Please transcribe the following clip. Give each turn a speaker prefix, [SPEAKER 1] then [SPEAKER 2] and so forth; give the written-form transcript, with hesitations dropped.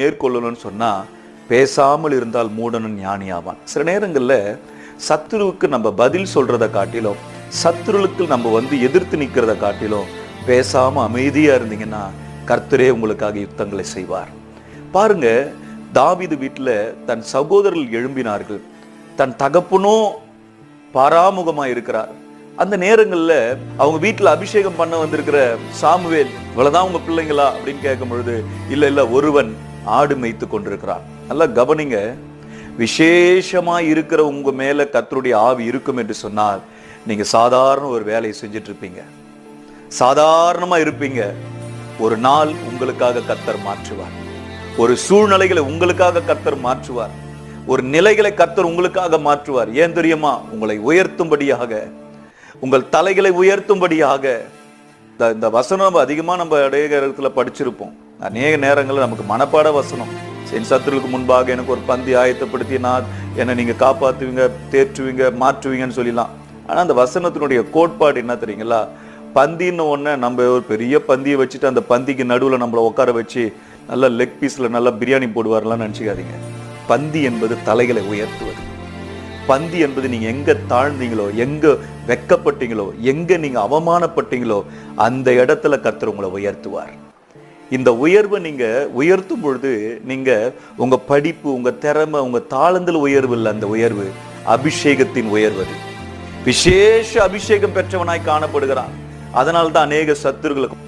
[SPEAKER 1] மேற்கொள்ளணும்னு சொன்னா பேசாமல் இருந்தால் மூடனும் ஞானியாவான். சில நேரங்கள்ல சத்துருவுக்கு நம்ம பதில் சொல்றதை காட்டிலும், சத்துருவுக்கு நம்ம எதிர்த்து நிக்கிறத காட்டிலும் பேசாம அமைதியா இருந்தீங்கன்னா கர்த்தரே உங்களுக்காக யுத்தங்களை செய்வார். பாருங்க, தாவீது வீட்டுல தன் சகோதரர்கள் எழும்பினார்கள். தன் தகப்பனோ பாராமுகமா இருக்கிறார். அந்த நேரங்கள்ல அவங்க வீட்டுல அபிஷேகம் பண்ண வந்திருக்கிற சாமுவேல், இவ்வளவுதான் உங்க பிள்ளைங்களா அப்படின்னு கேட்கும் பொழுது, இல்ல ஒருவன் ஆடு மேய்த்து கொண்டிருக்கிறான். நல்லா கவனிங்க, விசேஷமா இருக்கிற உங்க மேல கர்த்தருடைய ஆவி இருக்கும் என்று சொன்னால் நீங்க சாதாரண ஒரு வேலையை செஞ்சுட்டு இருப்பீங்க, சாதாரணமா இருப்பீங்க. ஒரு நாள் உங்களுக்காக கர்த்தர் மாற்றுவார். ஒரு சூழ்நிலைகளை உங்களுக்காக கர்த்தர் மாற்றுவார். ஒரு நிலைகளை கர்த்தர் உங்களுக்காக மாற்றுவார். ஏன் தெரியுமா? உங்களை உயர்த்தும்படியாக, உங்கள் தலைகளை உயர்த்தும்படியாக. இந்த வசனம் அதிகமா நம்ம அநேக இடத்துல படிச்சிருப்போம். அநேக நேரங்களில் நமக்கு மனப்பாட வசனம். என் சத்துருக்கு முன்பாக எனக்கு ஒரு பந்தி ஆயத்தப்படுத்தி என்னை நீங்க காப்பாற்றுவீங்க, தேற்றுவீங்க, மாற்றுவீங்கன்னு சொல்லலாம். ஆனா அந்த வசனத்தினுடைய கோட்பாடு என்ன தெரியுங்களா? பந்தின்னு ஒன்று நம்ம ஒரு பெரிய பந்தியை வச்சுட்டு அந்த பந்திக்கு நடுவில் நம்மளை உட்கார வச்சு நல்லா லெக் பீஸ்ல நல்லா பிரியாணி போடுவார்லாம் நினச்சிக்காதீங்க. பந்தி என்பது தலைகளை உயர்த்துவது. பந்தி என்பது நீங்க எங்க தாழ்ந்தீங்களோ, எங்க வெக்கப்பட்டீங்களோ, எங்க நீங்க அவமானப்பட்டீங்களோ அந்த இடத்துல கர்த்தர் உங்களை உயர்த்துவார். இந்த உயர்வை நீங்க உயர்த்தும் பொழுது நீங்க உங்க படிப்பு, உங்க திறமை, உங்க தாளந்தில் உயர்வு இல்லை, அந்த உயர்வு அபிஷேகத்தின் உயர்வது. விசேஷ அபிஷேகம் பெற்றவனாய் காணப்படுகிறான். அதனால்தான் அநேக சத்துருக்களுக்கு